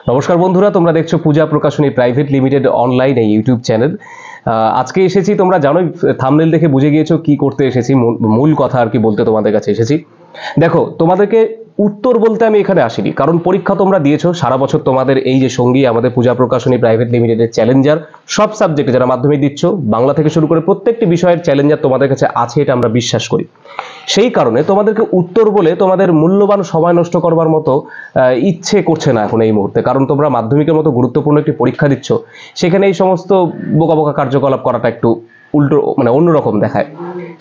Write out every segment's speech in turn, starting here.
নমস্কার বন্ধুরা, তোমরা দেখছো পূজা প্রকাশনী প্রাইভেট লিমিটেড অনলাইন এই ইউটিউব চ্যানেল। আজকে এসেছি, তোমরা জানোই, থাম্বনেল দেখে বুঝে গিয়েছো কি করতে এসেছি। মূল কথা আর কি বলতে তোমাদের কাছে এসেছি। দেখো, তোমাদেরকে উত্তর বলতে আমি এখানে আসিনি, কারণ পরীক্ষা তোমরা দিয়েছো সারা বছর। তোমাদের এই যে সঙ্গী আমাদের পূজা প্রকাশনী প্রাইভেট লিমিটেডের চ্যালেঞ্জার, সব সাবজেক্টে যারা মাধ্যমিক দিচ্ছ, বাংলা থেকে শুরু করে প্রত্যেকটি বিষয়ের চ্যালেঞ্জার তোমাদের কাছে আছে, এটা আমরা বিশ্বাস করি। সেই কারণে তোমাদেরকে উত্তর বলে তোমাদের মূল্যবান সময় নষ্ট করবার মতো ইচ্ছে করছে না এখন এই মুহূর্তে, কারণ তোমরা মাধ্যমিকের মতো গুরুত্বপূর্ণ একটি পরীক্ষা দিচ্ছ। সেখানে এই সমস্ত বোকা বোকা কার্যকলাপ করাটা একটু উল্টো, মানে অন্যরকম দেখায়।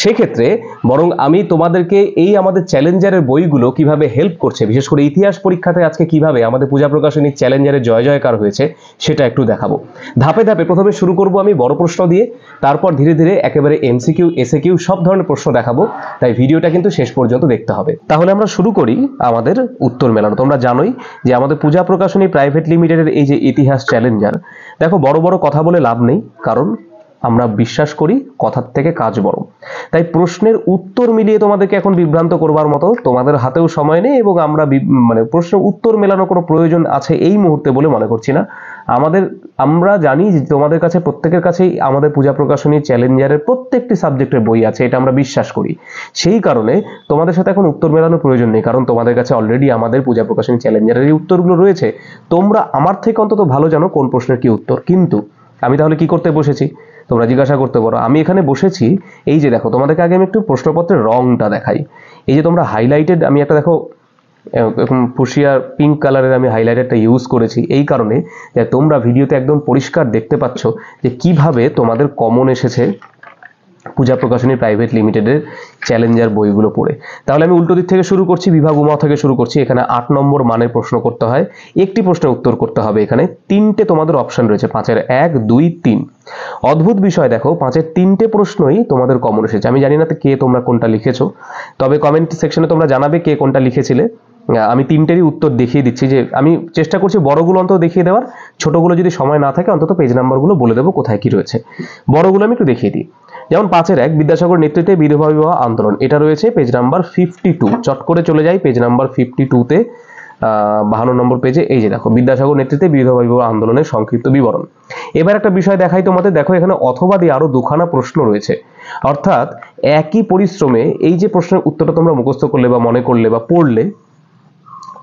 সেক্ষেত্রে বরং আমি তোমাদেরকে এই আমাদের চ্যালেঞ্জারের বইগুলো কিভাবে হেল্প করছে, বিশেষ করে ইতিহাস পরীক্ষাতে আজকে কিভাবে আমাদের পূজা প্রকাশনীর চ্যালেঞ্জারের জয় জয়কার হয়েছে, সেটা একটু দেখাবো। ধাপে ধাপে প্রথমে শুরু করব আমি বড় প্রশ্ন দিয়ে, তারপর ধীরে ধীরে একেবারে এমসিকিউ এসএকিউ সব ধরনের প্রশ্ন দেখাবো। তাই ভিডিওটা কিন্তু শেষ পর্যন্ত দেখতে হবে। তাহলে আমরা শুরু করি আমাদের উত্তর মেলানো। তোমরা জানোই যে আমাদের পূজা প্রকাশনী প্রাইভেট লিমিটেডের এই যে ইতিহাস চ্যালেঞ্জার, দেখো বড় বড় কথা বলে লাভ নেই, কারণ আমরা বিশ্বাস করি কথার থেকে কাজ বড়। তাই প্রশ্নের উত্তর মিলিয়ে তোমাদেরকে এখন বিভ্রান্ত করবার মতো তোমাদের হাতেও সময় নেই, এবং আমরা মানে প্রশ্নের উত্তর মেলানোর কোনো প্রয়োজন আছে এই মুহূর্তে বলে মনে করছি না। আমরা জানি যে তোমাদের কাছে প্রত্যেকের কাছেই আমাদের পূজা প্রকাশনী চ্যালেঞ্জারের প্রত্যেকটি সাবজেক্টের বই আছে, এটা আমরা বিশ্বাস করি। সেই কারণে তোমাদের সাথে এখন উত্তর মেলানোর প্রয়োজন নেই, কারণ তোমাদের কাছে অলরেডি আমাদের পূজা প্রকাশনী চ্যালেঞ্জারের এই উত্তরগুলো রয়েছে। তোমরা আমার থেকে অন্তত ভালো জানো কোন প্রশ্নের কি উত্তর। কিন্তু আমি তাহলে কি করতে বসেছি তোমরা জিজ্ঞাসা করতে পারো। আমি এখানে বসেছি, এই যে দেখো, তোমাদেরকে আগে আমি একটু প্রশ্নপত্রের রংটা দেখাই। এই যে তোমরা হাইলাইটেড, আমি একটা দেখো এরকম ফুসিয়া পিঙ্ক কালারের আমি হাইলাইটারটা ইউজ করেছি, এই কারণে যে তোমরা ভিডিওতে একদম পরিষ্কার দেখতে পাচ্ছ যে কিভাবে তোমাদের কমন এসেছে পূজা প্রকাশনী প্রাইভেট লিমিটেডের চ্যালেঞ্জার বইগুলো পড়ে। তাহলে আমি উল্টো দিক থেকে শুরু করছি, বিভাগ উমা থেকে শুরু করছি। এখানে 8 নম্বর মানের প্রশ্ন করতে হয়, একটি প্রশ্নের উত্তর করতে হবে। এখানে 3টে তোমাদের অপশন রয়েছে, 5-এর 1, 2, 3। অদ্ভুত বিষয় দেখো, 5-এর 3টে প্রশ্নই তোমাদের কমন এসেছে। আমি জানি না কে তোমরা কোনটা লিখেছো, তবে কমেন্ট সেকশনে তোমরা জানাবে কে কোনটা লিখেছিলে। আমি 3টেরই উত্তর দেখিয়ে দিচ্ছি, যে আমি চেষ্টা করছি বড়গুলো অন্তত দেখিয়ে দেওয়ার, ছোটগুলো যদি সময় না থাকে অন্তত পেজ নাম্বারগুলো বলে দেবো কোথায় কি রয়েছে। বড়গুলো আমি একটু দেখিয়ে দিই। যেমন 5-এর 1 বিদ্যাসাগর নেতৃত্বে বিধবা বিবাহ আন্দোলন, এটা রয়েছে পেজ নাম্বার 52। চট করে চলে যাই পেজ নাম্বার 52-তে, 52 নম্বর পেজে। এই যে দেখো, বিদ্যাসাগর নেতৃত্বে বিধবা বিবাহ আন্দোলনের সংক্ষিপ্ত বিবরণ। এবার একটা বিষয় দেখাই তোমাদের, দেখো এখানে অথবা দিয়ে আরো দুখানা প্রশ্ন রয়েছে। অর্থাৎ একই পরিশ্রমে এই যে প্রশ্নের উত্তরটা তোমরা মুখস্থ করলে বা মনে করলে বা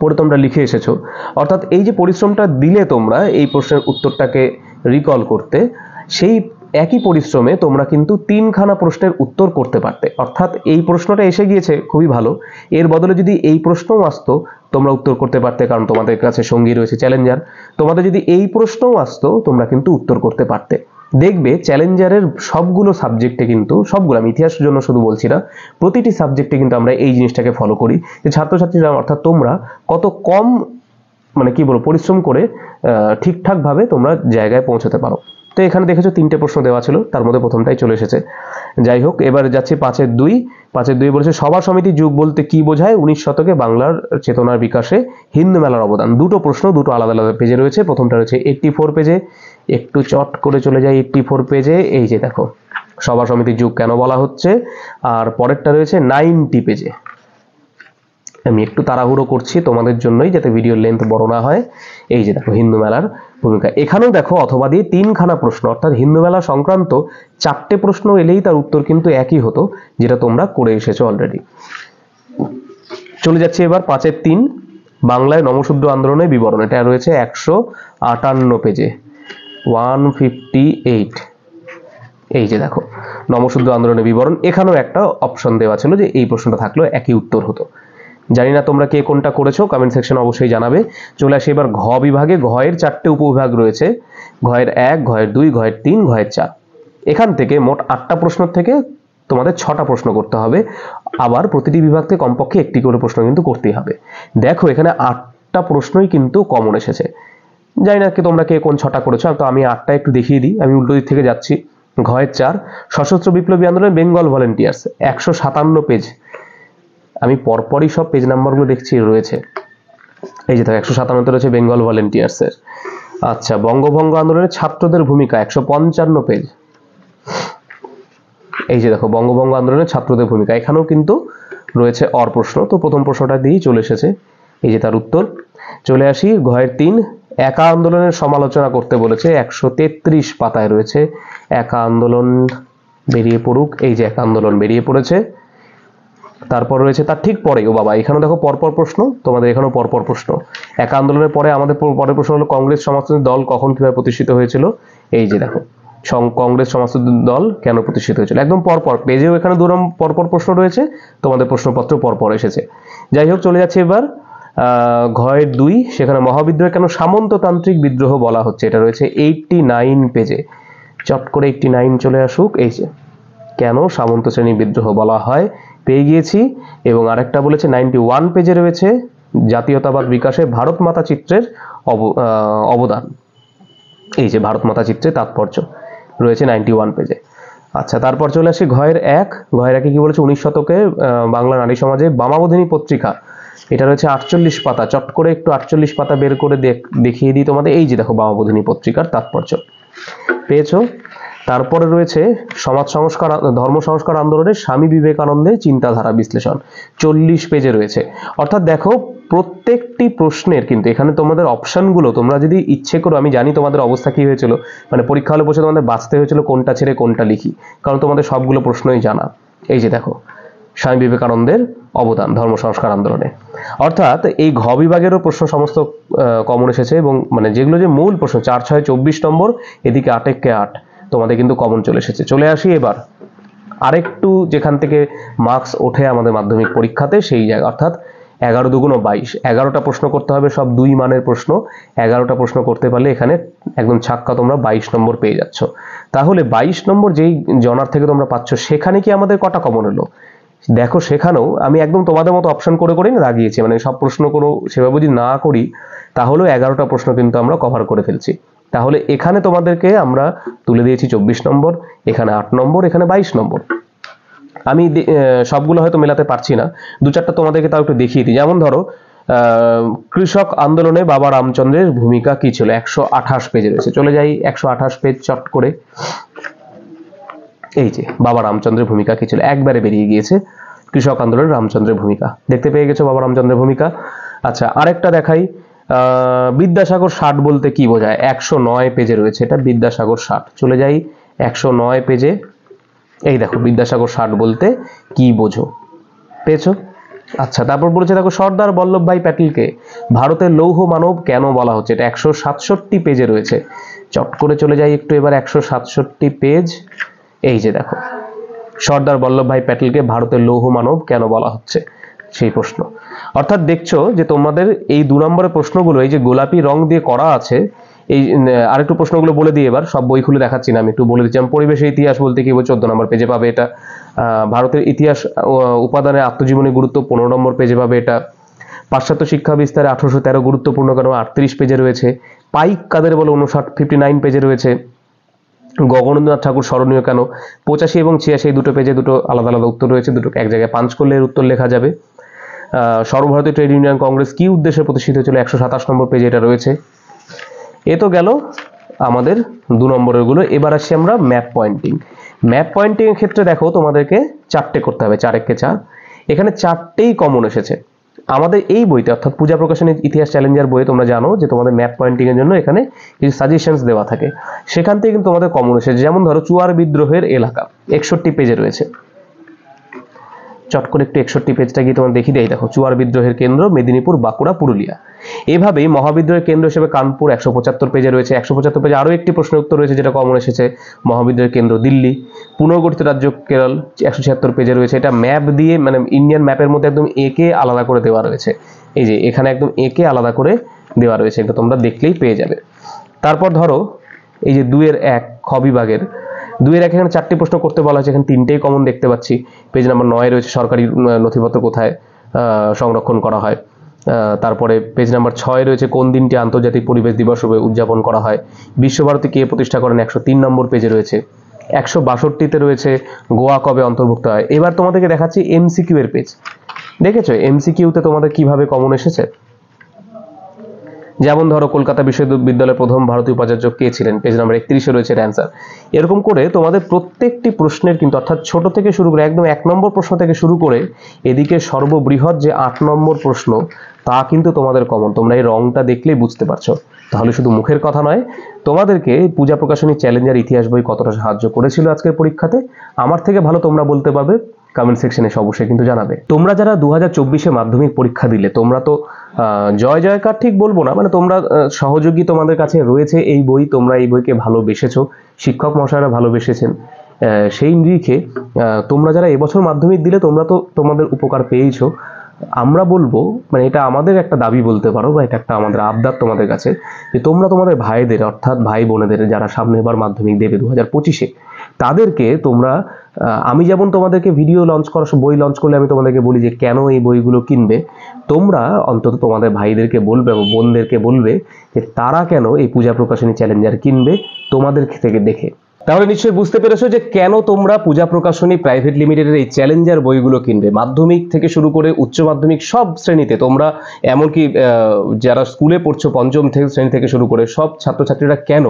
পড়ে তোমরা লিখে এসেছো, অর্থাৎ এই যে পরিশ্রমটা দিলে তোমরা এই প্রশ্নের উত্তরটাকে রিকল করতে, সেই একই পরিশ্রমে তোমরা কিন্তু 3খানা প্রশ্নের উত্তর করতে পারতে। অর্থাৎ এই প্রশ্নটা এসে গিয়েছে, খুবই ভালো। এর বদলে যদি এই প্রশ্নও আসতো, তোমরা উত্তর করতে পারতে, কারণ তোমাদের কাছে সঙ্গী রয়েছে চ্যালেঞ্জার। তোমাদের যদি এই প্রশ্নও আসতো, তোমরা কিন্তু উত্তর করতে পারতে। দেখবে চ্যালেঞ্জারের সবগুলো সাবজেক্টে কিন্তু, সবগুলো, আমি ইতিহাসের জন্য শুধু বলছি না, প্রতিটি সাবজেক্টে কিন্তু আমরা এই জিনিসটাকে ফলো করি, যে ছাত্রছাত্রীরা অর্থাৎ তোমরা কত কম, মানে কি বলবো, পরিশ্রম করে ঠিকঠাকভাবে তোমরা জায়গায় পৌঁছাতে পারো। তো এখানে দেখেছো 3টে প্রশ্ন দেওয়া ছিল, তার মধ্যে প্রথমটাই চলে এসেছে। যাই হোক, এবার যাচ্ছে 5-এর 2। 5-এর 2 বলেছে সভা সমিতি যুগ বলতে কি বোঝায়, 19 শতকে বাংলার চেতনার বিকাশে হিন্দু মেলার অবদান। দুটো প্রশ্ন, দুটো আলাদা আলাদা পেজে রয়েছে। প্রথমটা রয়েছে 84 পেজে, একটু চট করে চলে যাই 84 পেজে। এই যে দেখো, সভা সমিতির যুগ কেন বলা হচ্ছে। আর পরেরটা রয়েছে 90 পেজে। আমি একটু তাড়াহুড়ো করছি তোমাদের জন্যই, যাতে ভিডিওর লেন্থ বড় না হয়। এই যে দেখো, হিন্দু মেলার ভূমিকা। এখানেও দেখো অথবা দিয়ে 3খানা প্রশ্ন, অর্থাৎ হিন্দু মেলা সংক্রান্ত 4টে প্রশ্ন এলেই তার উত্তর কিন্তু একই হতো, যেটা তোমরা করে এসেছো অলরেডি। চলে যাচ্ছে এবার 5-এর 3, বাংলায় নমশূদ্র আন্দোলনের বিবরণ। এটা রয়েছে 158 পেজে, 158। এই যে দেখো, নমশূদ্র আন্দোলনের বিবরণ। এখানেও একটা অপশন দেওয়া ছিল যে এই প্রশ্নটা থাকলেও একই উত্তর হতো। জানি না তোমরা কে কোনটা করেছো, কমেন্ট সেকশনে অবশ্যই জানাবে। চলে আসে এবার ঘ বিভাগে। ঘয়ের 4টে উপবিভাগ রয়েছে, ঘয়ের 1, ঘয়ের 2, ঘয়ের 3, ঘয়ের 4। এখান থেকে মোট 8টা প্রশ্ন থেকে তোমাদের 6টা প্রশ্ন করতে হবে। আবার প্রতিটি বিভাগ থেকে কমপক্ষে একটি করে প্রশ্ন কিন্তু করতেই হবে। দেখো এখানে 8টা প্রশ্নই কিন্তু কমন এসেছে। জানি না তোমরা কে কোন 6টা করেছো, তো আমি 8টা একটু দেখিয়ে দিই। আমি উল্টো দিক থেকে যাচ্ছি। ঘয়ের 4, সশস্ত্র বিপ্লবী আন্দোলন বেঙ্গল ভলেন্টিয়ার্স, 157 পেজ। আমি পরপরই সব পেজ নাম্বারগুলো দেখছি রয়েছে। এই যে দেখো, 157তে রয়েছে বেঙ্গল ভলেন্টিয়ার্সের। আচ্ছা, বঙ্গভঙ্গ আন্দোলনের ছাত্রদের ভূমিকা, 155 পেজ। এই যে দেখো, বঙ্গভঙ্গ আন্দোলনের ছাত্রদের ভূমিকা, এখানেও কিন্তু রয়েছে অর প্রশ্ন। তো প্রথম প্রশ্নটা দিয়েই চলে এসেছে, এই যে তার উত্তর। চলে আসি ঘয়ের 3, একা আন্দোলনের সমালোচনা করতে বলেছে, 133 পাতায় রয়েছে একা আন্দোলন বেরিয়ে পড়ুক। এই যে একা আন্দোলন বেরিয়ে পড়েছে। তারপর রয়েছে তার ঠিক পরে, ও বাবা এখানে দেখো পরপর প্রশ্ন, তোমাদের এখানেও পরপর প্রশ্ন। একা আন্দোলনের পরে আমাদের পরের প্রশ্ন হলো কংগ্রেস সমাজতন্ত্রী দল কখন কিভাবে প্রতিষ্ঠিত হয়েছিল। এই যে দেখো কংগ্রেস সমাজতন্ত্রী দল কেন প্রতিষ্ঠিত হয়েছিল, একদম পরপর পেজেও এখানে পরপর প্রশ্ন রয়েছে, তোমাদের প্রশ্নপত্র পরপর এসেছে। যাই হোক, চলে যাচ্ছে এবার ঘয়ের 2, সেখানে মহাবিদ্রোহ কেন সামন্ততান্ত্রিক বিদ্রোহ বলা হচ্ছে, এটা রয়েছে 89 পেজে। চট করে 89 চলে আসুক। এই যে কেন সামন্ত শ্রেণী বিদ্রোহ বলা হয় পেয়ে গিয়েছি। এবং আরেকটা বলেছে 91 পেজে রয়েছে জাতীয়তাবাদ বিকাশে ভারত মাতা চিত্রের অবদান। এই যে ভারত মাতা চিত্রের তাৎপর্য রয়েছে 91 পেজে। আচ্ছা, তারপর চলে আসি ঘয়ের 1। ঘয়ের 1 কি বলেছে, 19 শতকে বাংলা নারী সমাজে বামাবোধিনী পত্রিকা, এটা রয়েছে 48 পাতা। চট করে একটু 48 পাতা বের করে দেখিয়ে দিই তোমাদের। এই যে দেখো বামাবোধিনী পত্রিকার তাৎপর্য পেয়েছো। তারপরে রয়েছে সমাজ সংস্কার ধর্ম সংস্কার আন্দোলনের স্বামী বিবেকানন্দের চিন্তাধারা বিশ্লেষণ, 40 পেজে রয়েছে। অর্থাৎ দেখো প্রত্যেকটি প্রশ্নের কিন্তু এখানে তোমাদের অপশনগুলো তোমরা যদি ইচ্ছে করো, আমি জানি তোমাদের অবস্থা কি হয়েছিল, মানে পরীক্ষা হলে বসে তোমাদের বাঁচতে হয়েছিল কোনটা ছেড়ে কোনটা লিখি, কারণ তোমাদের সবগুলো প্রশ্নই জানা। এই যে দেখো স্বামী বিবেকানন্দের অবদান ধর্ম সংস্কার আন্দোলনে। অর্থাৎ এই ঘ বিভাগেরও প্রশ্ন সমস্ত কমন এসেছে, এবং মানে যেগুলো যে মূল প্রশ্ন 4, 6, 24 নম্বর, এদিকে 8 8 তোমাদের কিন্তু কমন চলে এসেছে। চলে আসি এবার আরেকটু যেখান থেকে মার্কস ওঠে আমাদের মাধ্যমিক পরীক্ষাতে, সেই জায়গা, অর্থাৎ 11 দুগুণ 22, 11টা প্রশ্ন করতে হবে, সব 2 মানের প্রশ্ন। 11টা প্রশ্ন করতে পারলে এখানে একদম ছাক্কা তোমরা 22 নম্বর পেয়ে যাচ্ছ। তাহলে 22 নম্বর যেই জনার থেকে তোমরা পাচ্ছ, সেখানে কি আমাদের কটা কমন হলো দেখো। সেখানেও আমি একদম তোমাদের মতো অপশন করে করে না দাগিয়েছি, মানে সব প্রশ্ন কোনো সেভাবে যদি না করি তাহলেও 11টা প্রশ্ন কিন্তু আমরা কভার করে ফেলছি। তাহলে এখানে তোমাদেরকে আমরা তুলে দিয়েছি 24 নম্বর, এখানে 8 নম্বর, এখানে 22 নম্বর। আমি সবগুলো হয়তো মেলাতে পারছি না, 2-4টা তোমাদেরকে তাও একটু দেখিয়ে দিই। যেমন ধরো কৃষক আন্দোলনে বাবা রামচন্দ্রের ভূমিকা কি ছিল, 128 পেজে রয়েছে। চলে যাই 128 পেজ চট করে। এই যে বাবা রামচন্দ্রের ভূমিকা কি ছিল, একবারে বেরিয়ে গিয়েছে কৃষক আন্দোলনে রামচন্দ্রের ভূমিকা, দেখতে পেয়ে গেছো বাবা রামচন্দ্রের ভূমিকা। আচ্ছা, আরেকটা দেখাই, বিদ্যাসাগর 60 বলতে কি বোঝায়, 109 পেজে রয়েছে এটা, বিদ্যাসাগর 60। চলে যাই 109 পেজে। এই দেখো বিদ্যাসাগর 60 বলতে কি বোঝো, পেয়েছো। আচ্ছা, তারপর বলেছে দেখো সর্দার বল্লভভাই প্যাটেলকে ভারতের লৌহ মানব কেন বলা হচ্ছে, এটা 167 পেজে রয়েছে। চট করে চলে যাই একটু এবার 167 পেজ। এই যে দেখো সর্দার বল্লভভাই প্যাটেলকে ভারতের লৌহ মানব কেন বলা হচ্ছে, সেই প্রশ্ন। অর্থাৎ দেখছো যে তোমাদের এই 2 নম্বরের প্রশ্নগুলো এই যে গোলাপি রং দিয়ে করা আছে, এই আরেকটু প্রশ্নগুলো বলে দিই এবার, সব বই খুলে দেখাচ্ছি না, আমি একটু বলে দিচ্ছি। পরিবেশের ইতিহাস বলতে কি, 14 নম্বর পেজে পাবে এটা। ভারতের ইতিহাস উপাদানের আত্মজীবনী গুরুত্ব, 15 নম্বর পেজে পাবে এটা। পাশ্চাত্য শিক্ষা বিস্তারে 1813 গুরুত্বপূর্ণ কেন, 38 পেজে রয়েছে। পাইক কাদের বলে 59 পেজে রয়েছে। গগনেন্দ্রনাথ ঠাকুর স্মরণীয় কেন, 85 এবং 86 দুটো পেজে দুটো আলাদা আলাদা উত্তর রয়েছে, দুটো এক জায়গায় পাঞ্চ করলে এর উত্তর লেখা যাবে। সর্বভারতীয় ট্রেড ইউনিয়ন কংগ্রেস কি উদ্দেশ্যে প্রতিষ্ঠিত হয়েছিল, 127 নম্বর পেজে এটা রয়েছে। এ তো গেল আমাদের 2 নম্বরের গুলো। এবার আসছি আমরা ম্যাপ পয়েন্টিং। ম্যাপ পয়েন্টিং এর ক্ষেত্রে দেখো তোমাদেরকে 4টে করতে হবে, 4 একে 4। এখানে 4টেই কমন এসেছে আমাদের এই বইতে, অর্থাৎ পূজা প্রকাশনের ইতিহাস চ্যালেঞ্জার বইয়ে। তোমরা জানো যে তোমাদের ম্যাপ পয়েন্টিং এর জন্য এখানে কিছু সাজেশনস দেওয়া থাকে, সেখান থেকে কিন্তু তোমাদের কমন এসেছে। যেমন ধরো চুয়ার বিদ্রোহের এলাকা 61 পেজে রয়েছে। চট করে একটু 61 পেজটা গিয়ে তোমার দেখিয়ে দেয়। দেখো চুয়ার বিদ্রোহের কেন্দ্র মেদিনীপুর, বাঁকুড়া, পুরুলিয়া। এভাবেই মহাবিদ্রোহের কেন্দ্র হিসেবে কানপুর 175 পেজে রয়েছে। 175 পেজে আরও একটি প্রশ্নের উত্তর রয়েছে যেটা কমন এসেছে, মহাবিদ্রোহের কেন্দ্র দিল্লি। পুনর্গঠিত রাজ্য কেরল 176 পেজে রয়েছে। এটা ম্যাপ দিয়ে, মানে ইন্ডিয়ান ম্যাপের মধ্যে একদম একে আলাদা করে দেওয়া রয়েছে। এই যে এখানে একদম একে আলাদা করে দেওয়া রয়েছে, এটা তোমরা দেখলেই পেয়ে যাবে। তারপর ধরো এই যে 2 এর 1 খ বিভাগের 2 এর 1 এখানে 4টি প্রশ্ন করতে বলা হয়েছে, এখানে 3টেই কমন দেখতে পাচ্ছি। পেজ নাম্বার 9 রয়েছে সরকারি নথিপত্র কোথায় সংরক্ষণ করা হয়। তারপরে পেজ নাম্বার 6 রয়েছে কোন দিনটি আন্তর্জাতিক পরিবেশ দিবস রূপে উদযাপন করা হয়। বিশ্বভারতী কে প্রতিষ্ঠা করেন, 103 নম্বর পেজে রয়েছে। 162তে রয়েছে গোয়া কবে অন্তর্ভুক্ত হয়। এবার তোমাদেরকে দেখাচ্ছি এমসিকিউ এর পেজ। দেখেছো এমসিকিউতে তোমাদের কিভাবে কমন এসেছে। যেমন ধরো কলকাতা বিশ্ববিদ্যালয়ের প্রথম ভারতীয় উপাচার্য কে ছিলেন, পেজ নাম্বার 31 রয়েছে এর অ্যান্সার। এরকম করে তোমাদের প্রত্যেকটি প্রশ্নের কিন্তু, অর্থাৎ ছোট থেকে শুরু করে একদম 1 নম্বর প্রশ্ন থেকে শুরু করে এদিকে সর্ববৃহৎ যে 8 নম্বর প্রশ্ন, তা কিন্তু তোমাদের কমন। তোমরা এই রংটা দেখলেই বুঝতে পারছো তাহলে শুধু মুখের কথা নয়, তোমাদেরকে পূজা প্রকাশনী চ্যালেঞ্জার ইতিহাস বই কতটা সাহায্য করেছিল আজকের পরীক্ষাতে আমার থেকে ভালো তোমরা বলতে পারবে, কমেন্ট সেকশনে অবশ্যই কিন্তু জানাবে। তোমরা যারা 2024-এ মাধ্যমিক পরীক্ষা দিলে, তোমরা তো জয় জয়কার ঠিক বলবো না, মানে তোমরা সহযোগী তোমাদের কাছে রয়েছে এই বই, তোমরা এই বইকে ভালোবেসেছো, শিক্ষক মহাশয়রা ভালোবেসেছেন, সেই নিরিখে তোমরা যারা এবছর মাধ্যমিক দিলে তোমরা তো তোমাদের উপকার পেয়েছো। আমরা বলবো, মানে এটা আমাদের একটা দাবি বলতে পারো, বা এটা একটা আমাদের আবদার তোমাদের কাছে, যে তোমরা তোমাদের ভাইদের, অর্থাৎ ভাই বোনেদের যারা সামনে এবার মাধ্যমিক দেবে 2025-এ, তাদেরকে তোমরা, আমি যেমন তোমাদেরকে ভিডিও লঞ্চ করার বই লঞ্চ করলে আমি তোমাদেরকে বলি যে কেন এই বইগুলো কিনবে, তোমরা অন্তত তোমাদের ভাইদেরকে বলবে এবং বোনদেরকে বলবে যে তারা কেন এই পূজা প্রকাশনী চ্যালেঞ্জার কিনবে তোমাদের থেকে দেখে। তাহলে নিশ্চয়ই বুঝতে পেরেছো যে কেন তোমরা পূজা প্রকাশনী প্রাইভেট লিমিটেডের এই চ্যালেঞ্জার বইগুলো কিনবে। মাধ্যমিক থেকে শুরু করে উচ্চ মাধ্যমিক সব শ্রেণীতে তোমরা, এমনকি যারা স্কুলে পড়ছো পঞ্চম শ্রেণী থেকে শুরু করে সব ছাত্রছাত্রীরা কেন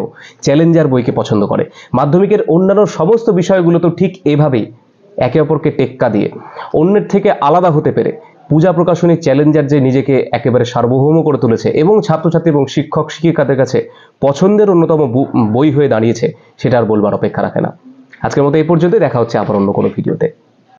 চ্যালেঞ্জার বইকে পছন্দ করে। মাধ্যমিকের অন্যান্য সমস্ত বিষয়গুলো তো ঠিক এভাবেই একে অপরকে টেক্কা দিয়ে অন্যের থেকে আলাদা হতে পেরে পূজা প্রকাশনী চ্যালেঞ্জার যে নিজেকে একেবারে সার্বভৌম করে তুলেছে এবং ছাত্রছাত্রী এবং শিক্ষক শিক্ষিকাদের কাছে পছন্দের অন্যতম বই হয়ে দাঁড়িয়েছে, সেটা আর বলবার অপেক্ষা রাখে না। আজকের মতো এই পর্যন্তই, দেখা হচ্ছে আবার অন্য কোনো ভিডিওতে।